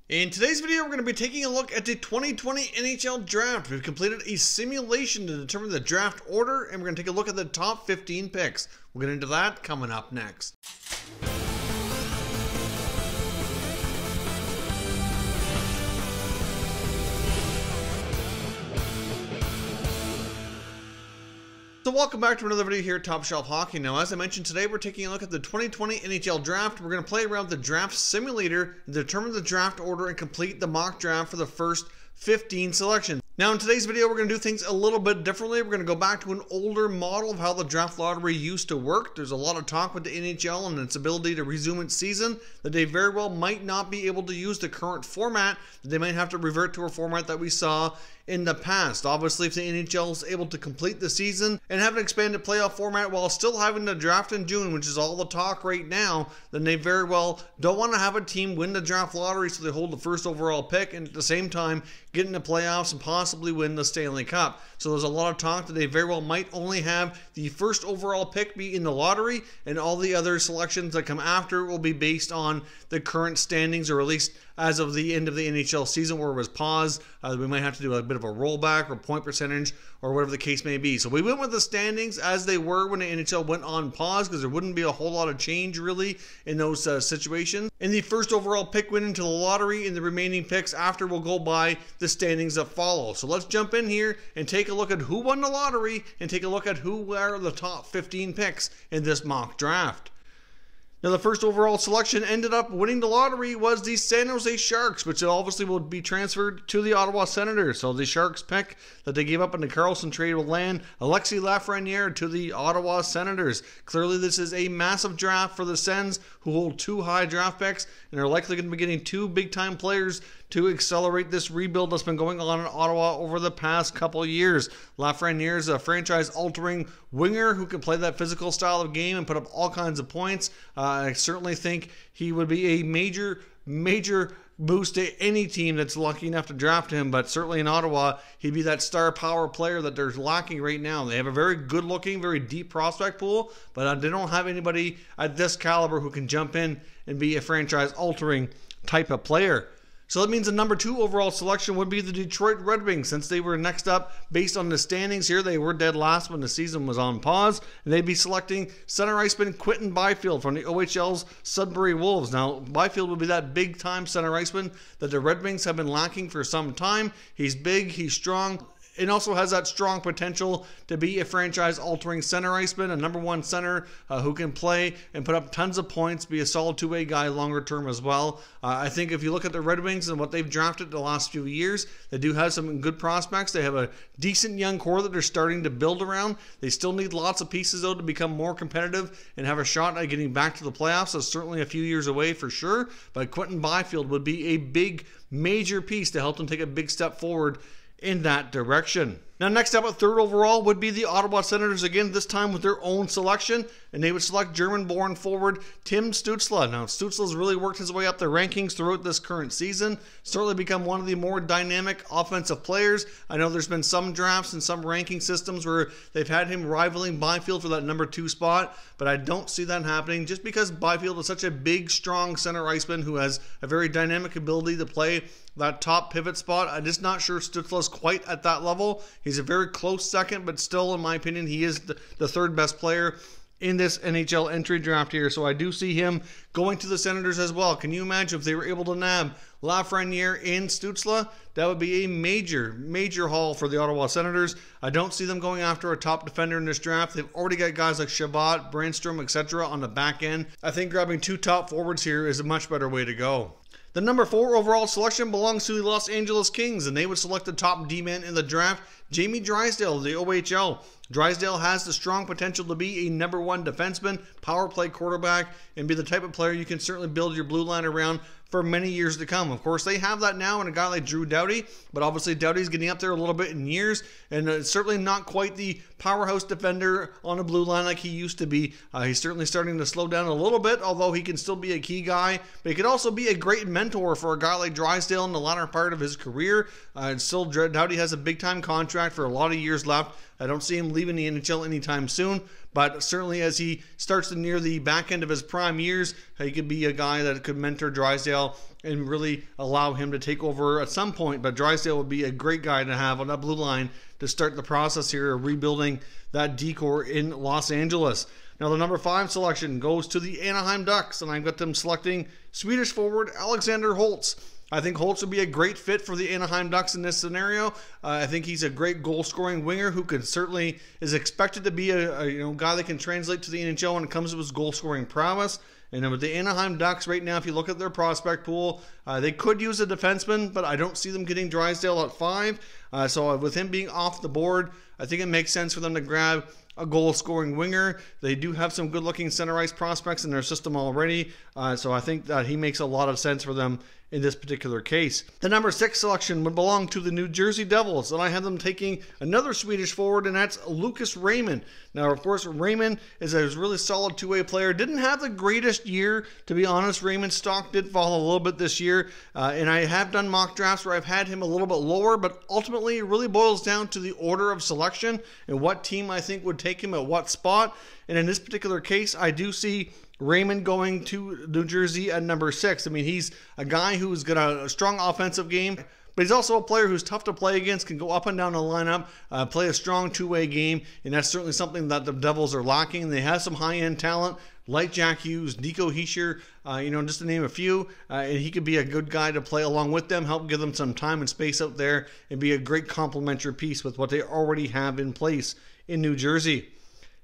In today's video, we're going to be taking a look at the 2020 NHL Draft. We've completed a simulation to determine the draft order, and we're going to take a look at the top 15 picks. We'll get into that coming up next. So welcome back to another video here at Top Shelf Hockey. Now, as I mentioned today, we're taking a look at the 2020 NHL Draft. We're going to play around the draft simulator, determine the draft order, and complete the mock draft for the first 15 selections. Now, in today's video, we're going to do things a little bit differently. We're going to go back to an older model of how the draft lottery used to work. There's a lot of talk with the NHL and its ability to resume its season that they very well might not be able to use the current format. They might have to revert to a format that we saw in the past. Obviously, if the NHL is able to complete the season and have an expanded playoff format while still having the draft in June, which is all the talk right now, then they very well don't want to have a team win the draft lottery so they hold the first overall pick and at the same time get in the playoffs and possibly win the Stanley Cup. So there's a lot of talk that they very well might only have the first overall pick be in the lottery, and all the other selections that come after will be based on the current standings, or at least as of the end of the NHL season where it was paused. We might have to do a bit of a rollback or point percentage or whatever the case may be. So we went with the standings as they were when the NHL went on pause, because there wouldn't be a whole lot of change really in those situations. And the first overall pick went into the lottery, and the remaining picks after will go by the standings that follow. So let's jump in here and take a look at who won the lottery and take a look at who are the top 15 picks in this mock draft. Now, the first overall selection ended up winning the lottery was the San Jose Sharks, which obviously will be transferred to the Ottawa Senators. So the Sharks pick that they gave up in the Carlson trade will land Alexis Lafreniere to the Ottawa Senators. Clearly, this is a massive draft for the Sens, who hold 2 high draft picks and are likely going to be getting 2 big-time players to accelerate this rebuild that's been going on in Ottawa over the past couple of years. Lafreniere is a franchise-altering winger who can play that physical style of game and put up all kinds of points. I certainly think he would be a major boost to any team that's lucky enough to draft him, but certainly in Ottawa, he'd be that star power player that they're lacking right now. They have a very good-looking, very deep prospect pool, but they don't have anybody at this caliber who can jump in and be a franchise-altering type of player. So that means the number 2 overall selection would be the Detroit Red Wings, since they were next up based on the standings here. They were dead last when the season was on pause, and they'd be selecting center iceman Quinton Byfield from the OHL's Sudbury Wolves. Now, Byfield would be that big-time center iceman that the Red Wings have been lacking for some time. He's big, he's strong, and also has that strong potential to be a franchise-altering center iceman, a number 1 center who can play and put up tons of points, be a solid 2-way guy longer term as well. I think if you look at the Red Wings and what they've drafted the last few years, they do have some good prospects. They have a decent young core that they're starting to build around. They still need lots of pieces, though, to become more competitive and have a shot at getting back to the playoffs. That's certainly a few years away for sure, but Quinton Byfield would be a big, major piece to help them take a big step forward in that direction. Now, next up at 3rd overall would be the Ottawa Senators, again, this time with their own selection, and they would select German-born forward Tim Stutzle. Now, Stutzle's really worked his way up the rankings throughout this current season, certainly become one of the more dynamic offensive players. I know there's been some drafts and some ranking systems where they've had him rivaling Byfield for that number 2 spot, but I don't see that happening just because Byfield is such a big, strong center iceman who has a very dynamic ability to play that top pivot spot. I'm just not sure Stutzle's quite at that level. He's a very close second, but still, in my opinion, he is the 3rd best player in this NHL entry draft here. So I do see him going to the Senators as well. Can you imagine if they were able to nab Lafreniere and Stutzle? That would be a major haul for the Ottawa Senators. I don't see them going after a top defender in this draft. They've already got guys like Shabbat, Brandstrom, etc. on the back end. I think grabbing 2 top forwards here is a much better way to go. The number 4 overall selection belongs to the Los Angeles Kings, and they would select the top D-man in the draft, Jamie Drysdale of the OHL. Drysdale has the strong potential to be a number 1 defenseman, power play quarterback, and be the type of player you can certainly build your blue line around for many years to come. Of course, they have that now in a guy like Drew Doughty, but obviously Doughty's getting up there a little bit in years, and certainly not quite the powerhouse defender on a blue line like he used to be. He's certainly starting to slow down a little bit, although he can still be a key guy, but he could also be a great mentor for a guy like Drysdale in the latter part of his career. Still, Doughty has a big-time contract for a lot of years left I don't see him leaving the NHL anytime soon, but certainly as he starts to near the back end of his prime years, he could be a guy that could mentor Drysdale and really allow him to take over at some point. But Drysdale would be a great guy to have on that blue line to start the process here of rebuilding that D-core in Los Angeles. Now the number 5 selection goes to the Anaheim Ducks, and I've got them selecting Swedish forward Alexander HOLTZ. I think HOLTZ would be a great fit for the Anaheim Ducks in this scenario. I think he's a great goal-scoring winger who could certainly is expected to be a guy that can translate to the NHL when it comes to his goal-scoring prowess. And with the Anaheim Ducks right now, if you look at their prospect pool, they could use a defenseman, but I don't see them getting Drysdale at 5. So with him being off the board, I think it makes sense for them to grab a goal-scoring winger. They do have some good-looking center ice prospects in their system already, so I think that he makes a lot of sense for them in this particular case. The number 6 selection would belong to the New Jersey Devils, and I have them taking another Swedish forward, and that's Lucas Raymond. Now, of course, Raymond is a really solid two-way player. Didn't have the greatest year, to be honest. Raymond's stock did fall a little bit this year, and I have done mock drafts where I've had him a little bit lower, but ultimately it really boils down to the order of selection and what team I think would take him at what spot. And in this particular case, I do see Raymond going to New Jersey at number 6. I mean, he's a guy who's got a strong offensive game, but he's also a player who's tough to play against, can go up and down the lineup, play a strong two-way game, and that's certainly something that the Devils are lacking. They have some high-end talent like Jack Hughes, Nico Hischier, just to name a few, and he could be a good guy to play along with them, help give them some time and space out there, and be a great complementary piece with what they already have in place in New Jersey.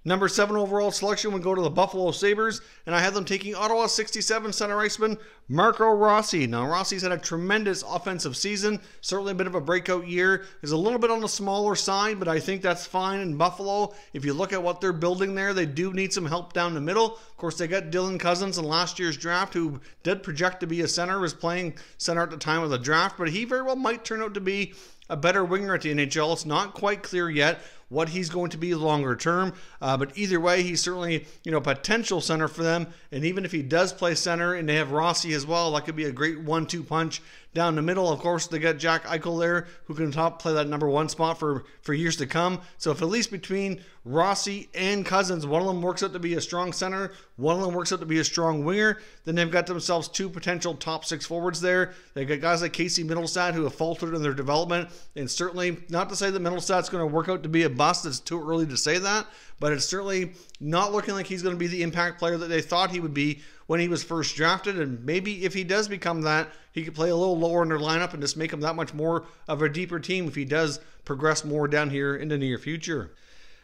Number 7 overall selection would go to the Buffalo Sabres, and I have them taking Ottawa 67 center iceman Marco Rossi. Now, Rossi's had a tremendous offensive season, certainly a bit of a breakout year. He's a little bit on the smaller side, but I think that's fine in Buffalo. If you look at what they're building there, they do need some help down the middle. Of course, they got Dylan Cousins in last year's draft, who did project to be a center, was playing center at the time of the draft, but he very well might turn out to be a better winger at the NHL. It's not quite clear yet what he's going to be longer term, but either way, he's certainly potential center for them. And even if he does play center and they have Rossi as well, that could be a great 1-2 punch down the middle. Of course, they got Jack Eichel there, who can play that number 1 spot for years to come. So if at least between Rossi and Cousins, one of them works out to be a strong center, one of them works out to be a strong winger, then they've got themselves 2 potential top 6 forwards there. They got guys like Casey Mittelstadt who have faltered in their development, and certainly not to say that Mittelstadt's going to work out to be a bust. It's too early to say that, but it's certainly not looking like he's going to be the impact player that they thought he would be when he was first drafted. And maybe if he does become that, he could play a little lower in their lineup and just make him that much more of a deeper team if he does progress more down here in the near future.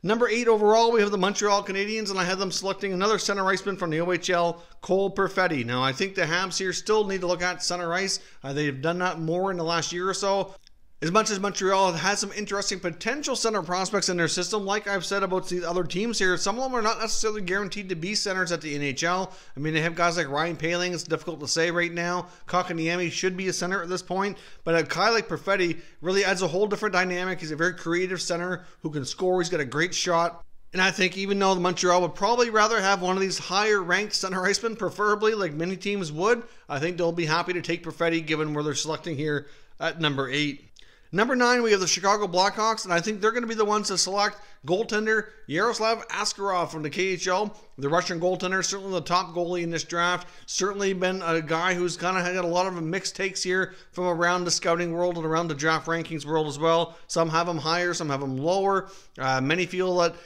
Number 8 overall, we have the Montreal Canadiens, and I have them selecting another center iceman from the OHL, Cole Perfetti. Now, I think the Habs here still need to look at center ice. They've done that more in the last year or so. As much as Montreal has some interesting potential center prospects in their system, like I've said about the other teams here, some of them are not necessarily guaranteed to be centers at the NHL. I mean, they have guys like Ryan Poehling. It's difficult to say right now. Kotkaniemi should be a center at this point, but a guy like Perfetti really adds a whole different dynamic. He's a very creative center who can score. He's got a great shot. And I think even though the Montreal would probably rather have one of these higher ranked center icemen, preferably like many teams would, I think they'll be happy to take Perfetti given where they're selecting here at number 8. Number 9, we have the Chicago Blackhawks, and I think they're going to be the ones to select goaltender Yaroslav Askarov from the KHL. The Russian goaltender, certainly the top goalie in this draft. Certainly been a guy who's kind of had a lot of mixed takes here from around the scouting world and around the draft rankings world as well. Some have him higher, some have him lower. Many feel that,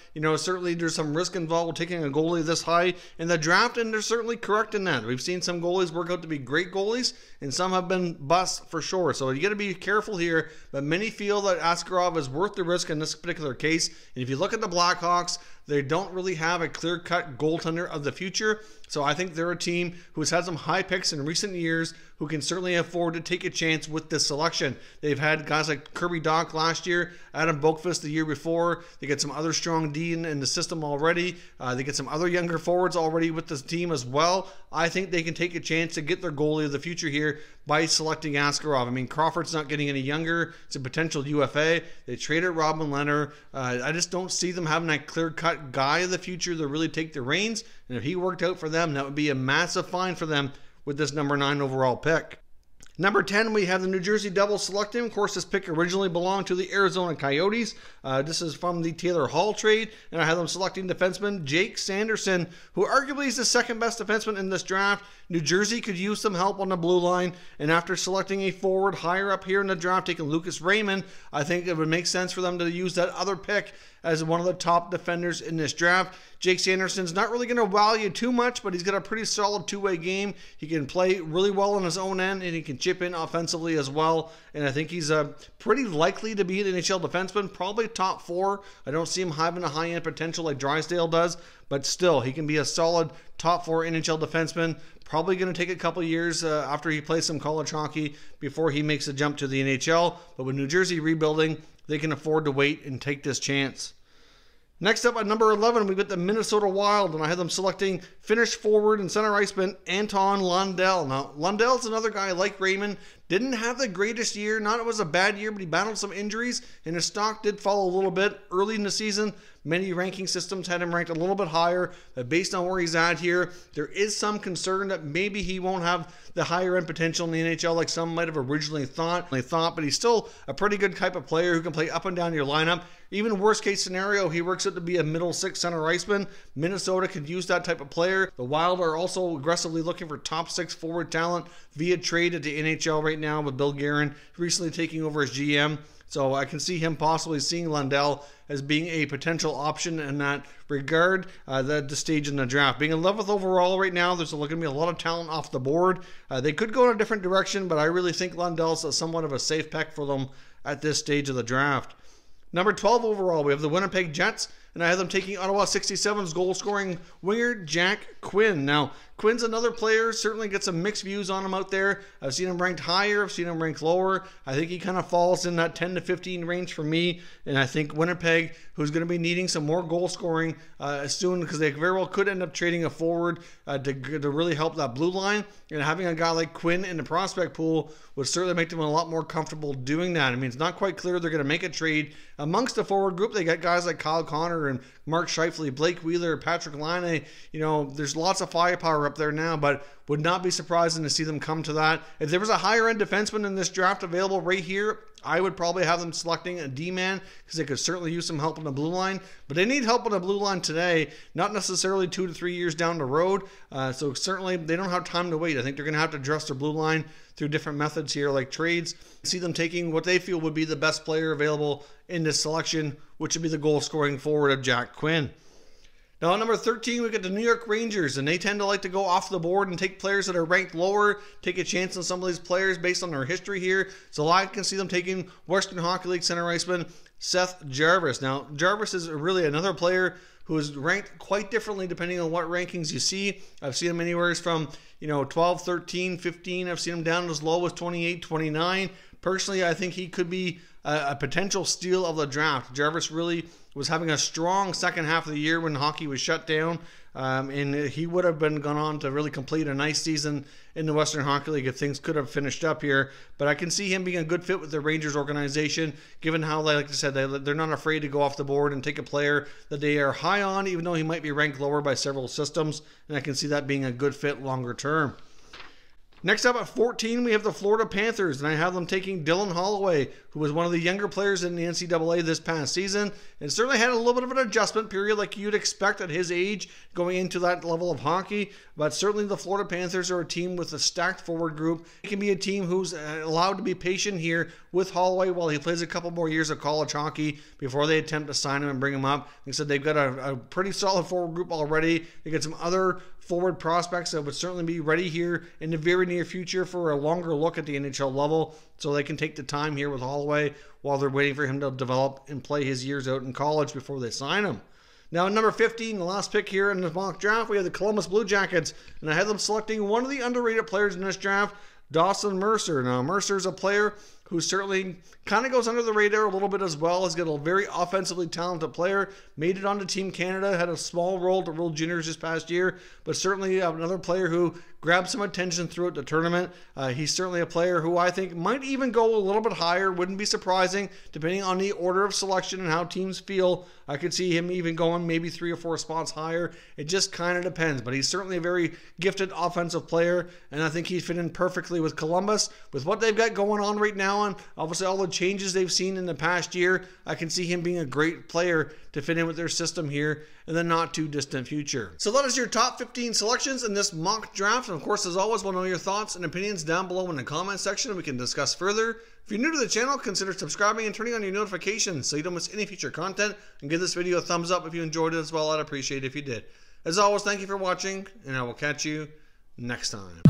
certainly there's some risk involved with taking a goalie this high in the draft, and they're certainly correct in that. We've seen some goalies work out to be great goalies, and some have been busts for sure. So you got to be careful here, but many feel that Askarov is worth the risk in this particular case. And if you look at the Blackhawks, they don't really have a clear-cut goaltender of the future. So I think they're a team who's had some high picks in recent years who can certainly afford to take a chance with this selection. They've had guys like Kirby Dach last year, Adam Boqvist the year before. They get some other strong D in the system already. They get some other younger forwards already with this team as well. I think they can take a chance to get their goalie of the future here by selecting Askarov. I mean, Crawford's not getting any younger. It's a potential UFA. They traded Robin Lehner. I just don't see them having that clear-cut guy of the future to really take the reins. And if he worked out for them, that would be a massive find for them with this number 9 overall pick. Number 10, we have the New Jersey Devils selecting. Of course, this pick originally belonged to the Arizona Coyotes. This is from the Taylor Hall trade, and I have them selecting defenseman Jake Sanderson, who arguably is the second best defenseman in this draft. New Jersey could use some help on the blue line, and after selecting a forward higher up here in the draft, taking Lucas Raymond, I think it would make sense for them to use that other pick as one of the top defenders in this draft. Jake Sanderson's not really going to wow you too much, but he's got a pretty solid two-way game. He can play really well on his own end, and he can chip in offensively as well. And I think he's pretty likely to be an NHL defenseman, probably top 4. I don't see him having a high-end potential like DRYSDALE does, but still, he can be a solid top 4 NHL defenseman. Probably going to take a couple years after he plays some college hockey before he makes a jump to the NHL. But with New Jersey rebuilding, they can afford to wait and take this chance. Next up at number 11, we've got the Minnesota Wild, and I have them selecting Finnish forward and center iceman Anton Lundell. Now, Lundell's another guy like Raymond. Didn't have the greatest year. Not it was a bad year, but he battled some injuries, and his stock did fall a little bit early in the season. Many ranking systems had him ranked a little bit higher. But based on where he's at here, there is some concern that maybe he won't have the higher end potential in the NHL like some might have originally thought. But he's still a pretty good type of player who can play up and down your lineup. Even worst case scenario, he works out to be a middle 6 center iceman. Minnesota could use that type of player. The Wild are also aggressively looking for top 6 forward talent via trade at the NHL right now, with Bill Guerin recently taking over as GM. So I can see him possibly seeing Lundell as being a potential option in that regard at this stage in the draft. Being 11th overall right now, there's going to be a lot of talent off the board. They could go in a different direction, but I really think Lundell's somewhat of a safe pick for them at this stage of the draft. Number 12 overall, we have the Winnipeg Jets, and I have them taking Ottawa 67's goal-scoring winger, Jack Quinn. Now, Quinn's another player, certainly get some mixed views on him out there. I've seen him ranked higher, I've seen him ranked lower. I think he kind of falls in that 10 to 15 range for me, and I think Winnipeg, who's going to be needing some more goal scoring soon, because they very well could end up trading a forward to really help that blue line, and having a guy like Quinn in the prospect pool would certainly make them a lot more comfortable doing that. I mean, it's not quite clear they're going to make a trade amongst the forward group. They got guys like Kyle Connor and Mark Scheifele, Blake Wheeler, Patrick Laine. You know, there's lots of firepower up there now, but would not be surprising to see them come to that. If there was a higher end defenseman in this draft available right here, I would probably have them selecting a D-man, because they could certainly use some help on the blue line. But they need help on the blue line today, not necessarily 2 to 3 years down the road. So certainly they don't have time to wait. I think they're going to have to address their blue line through different methods here, like trades. See them taking what they feel would be the best player available in this selection, which would be the goal-scoring forward of Jack Quinn. Now, at number 13, we got the New York Rangers, and they tend to like to go off the board and take players that are ranked lower, take a chance on some of these players based on their history here. So I can see them taking Western Hockey League center iceman Seth Jarvis. Now, Jarvis is really another player who is ranked quite differently depending on what rankings you see. I've seen him anywhere from 12, 13, 15. I've seen him down as low as 28, 29. Personally, I think he could be a potential steal of the draft. Jarvis really was having a strong second half of the year when hockey was shut down, and he would have gone on to really complete a nice season in the Western Hockey League if things could have finished up here. But I can see him being a good fit with the Rangers organization, given how, like I said, they're not afraid to go off the board and take a player that they are high on, even though he might be ranked lower by several systems, and I can see that being a good fit longer term. Next up at 14, we have the Florida Panthers, and I have them taking Dylan Holloway, who was one of the younger players in the NCAA this past season, and certainly had a little bit of an adjustment period like you'd expect at his age going into that level of hockey. But certainly the Florida Panthers are a team with a stacked forward group. It can be a team who's allowed to be patient here with Holloway while he plays a couple more years of college hockey before they attempt to sign him and bring him up. Like I said, they've got a pretty solid forward group already. They got some other forward prospects that would certainly be ready here in the very near future for a longer look at the NHL level, so they can take the time here with Holloway while they're waiting for him to develop and play his years out in college before they sign him. Now, at number 15, the last pick here in the mock draft, we have the Columbus Blue Jackets, and I have them selecting one of the underrated players in this draft, Dawson Mercer. Now, Mercer is a player who certainly kind of goes under the radar a little bit as well. He's got a very offensively talented player, made it onto Team Canada, had a small role to World Juniors this past year, but certainly another player who grabbed some attention throughout the tournament. He's certainly a player who I think might even go a little bit higher. Wouldn't be surprising, depending on the order of selection and how teams feel. I could see him even going maybe 3 or 4 spots higher. It just kind of depends, but he's certainly a very gifted offensive player, and I think he'd fit in perfectly with Columbus. With what they've got going on right now, and obviously all the changes they've seen in the past year, I can see him being a great player to fit in with their system here in the not too distant future. So that is your top 15 selections in this mock draft. And of course, as always, we'll know your thoughts and opinions down below in the comment section, and we can discuss further. If you're new to the channel, consider subscribing and turning on your notifications so you don't miss any future content, and give this video a thumbs up if you enjoyed it as well. I'd appreciate it if you did. As always, thank you for watching, and I will catch you next time.